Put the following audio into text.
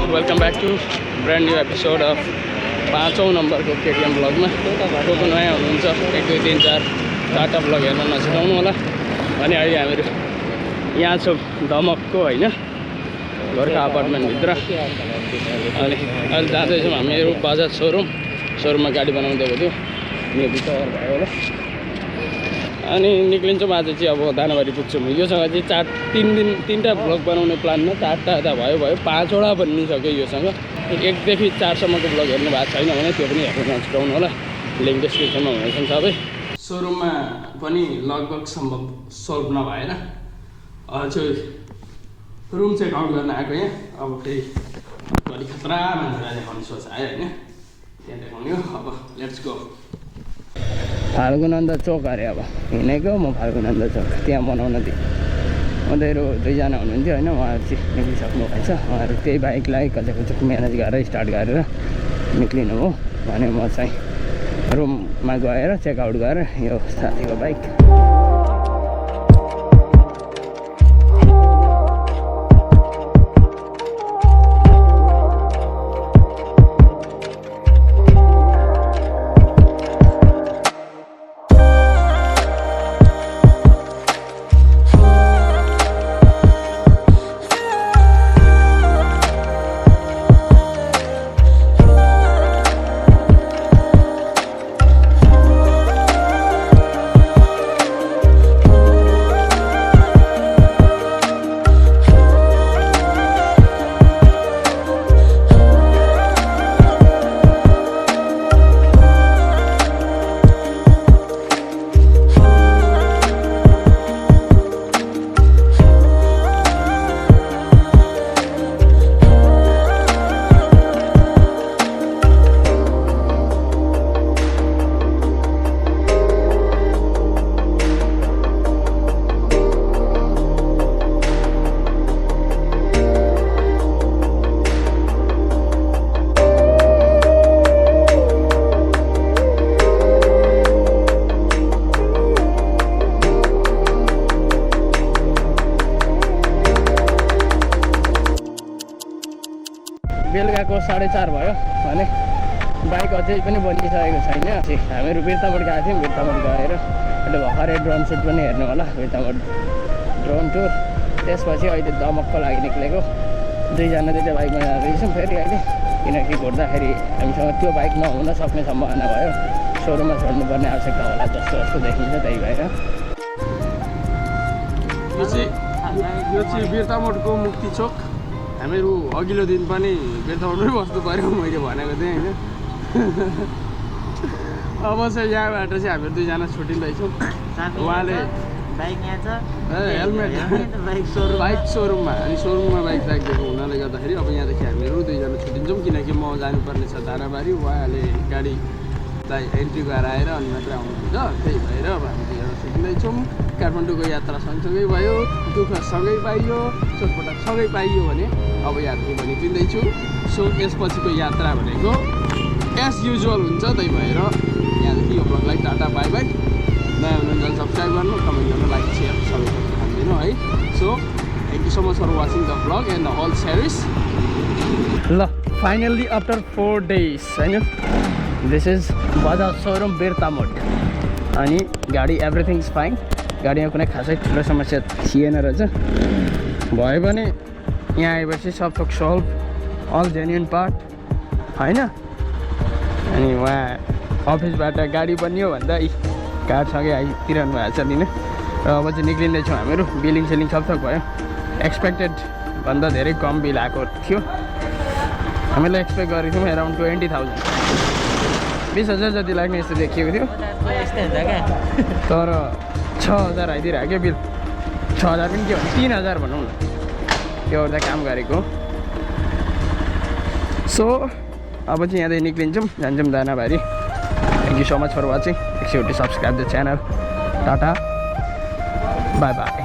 Welcome back to brand new episode of 5औं नम्बरको KTM ब्लगमा। को नयाँ हुनुहुन्छ 1 2 3 4 4टा ब्लग हेर्न नछुटाउनु होला। अनि अहिले हामीहरू यहाँ छौँ दमकको होइन घरको अपार्टमेन्टभित्र। अनि अहिले जाँदैछौँ हामीहरू बजाज सोरुममा गाडी बनाउँदैको थियो यो भित्र भयो होला। अनि निक्लिन्छौँ आज चाहिँ अब दानाबारी पुग्छौँ। योसँग चाहिँ 3टा ब्लग बनाउने प्लानमा 4टा यता भयो 5वटा बनिसक्यो। योसँग 1 देखि 4 सम्मको ब्लग हेर्नु भएको छैन भने त्यो पनि हेर्न नछुटाउनु होला। लिङ्क डिस्क्रिप्सनमा हुनेछन् सबै। सोरुममा पनि लगभग सम्भव सल्भ नभएर चाहिँ रुम चेक आउट गर्न आएको यहाँ। अब फेरि अलिक खतरा मान्छेलाई देखाउने सोच आयो होइन, त्यहाँ देखाउने हो। अब लेट्स गो। फाल्गुनन्द चोक अरे अब हिँडेको म फाल्गुनन्द चोक त्यहाँ बनाउन दिएँ। उनीहरू 2जना हुनुहुन्थ्यो होइन, उहाँहरू चाहिँ निक्लिसक्नु भएछ। उहाँहरू त्यही बाइकलाई कतैको म्यानेज गरेर स्टार्ट गरेर निक्लिनु हो भने म चाहिँ रुममा गएर चेकआउट गरेर यो साथीको बाइक बेलुकाको 4:30 भयो भने बाइक अझै पनि बनिसकेको छैन। हामीहरू बिर्तामोड गएको थियौँ। बिर्तामोड गएर अहिले भर्खरै ड्रोन सुट पनि हेर्नु होला, बिर्तामोड ड्रोन टुर। त्यसपछि अहिले दमकको लागि निक्लेको 2जना बाइकमा जाँदैछौँ फेरि अहिले, किनकि घुर्दाखेरि हामीसँग त्यो बाइक नहुन सक्ने सम्भावना भयो। सोरुममा छोड्नुपर्ने आवश्यकता होला जस्तो देखिन्छ। त्यही भएर यो चाहिँ बिर्तामोडको मुक्ति चोक। हामीहरू अघिल्लो दिन पनि बिर्तामोडमै बस्नु पऱ्यो मैले भनेको थिएँ होइन। अब चाहिँ यहाँबाट चाहिँ हामीहरू 2जना छुट्टिँदैछौँ। उहाँले बाइक यहाँ छ हेलमेट बाइक सोरुममा, अनि सोरुममा बाइक राखिदिएको हुनाले गर्दाखेरि अब यहाँदेखि हामीहरू 2जना छुट्टिन्छौँ। किनकि म जानुपर्ने छ दानाबारी, उहाँले गाडीलाई एन्ट्री गराएर अनि मात्रै आउनुहुन्छ। त्यही भएर अब हामी 2जना छुट्टिँदैछौँ। काठमाडौँको यात्रा सँगसँगै भयो, दुःख सँगै पाइयो, चोटपटक सँगै पाइयो भने अब यात्रा पनि निक्लिँदैछु। सो यसपछिको यात्रा भनेको एज युजुअल हुन्छ। त्यही भएर यहाँदेखि यो ब्लगलाई टाटा बाई बाई। नयाँ हुनुहुन्छ सब्सक्राइब गर्नु, कमेन्ट गर्नु, लाइक सेयर सबै हालिदिनु है। So thank you so much for watching the blog and the whole series. ल फाइनल्ली आफ्टर 4 days होइन, this is Bajaj showroom Birtamod. अनि गाडी एभ्रिथिङ इज फाइन। गाडीमा कुनै खासै ठुलो समस्या थिएन रहेछ। भयो भने यहाँ आएपछि सब थोक सल्भ, अल जेन्युन पार्ट होइन। अनि उहाँ अफिसबाट गाडी बनियो भन्दा कारसँगै आइतिरहनु भएको छ लिन। र अब चाहिँ निक्लिँदैछौँ हामीहरू। बिलिङ सिलिङ सब थोक भयो। एक्सपेक्टेड भन्दा धेरै कम बिल आएको थियो। हामीले एक्सपेक्ट गरेको थियौँ एराउन्ड 20,000 20,000 जति लाग्ने यस्तो देखिएको थियो। तर 6,000 आइदिरहेको क्या बिल। 6,000 पनि के भन्नु, 3,000 भनौँ न, त्यो गर्दा काम गरेको। सो अब चाहिँ यहाँदेखि निक्लिन्छौँ, जान्छौँ Danabari. Thank you so much for watching. एकचोटि subscribe the channel. Tata bye by.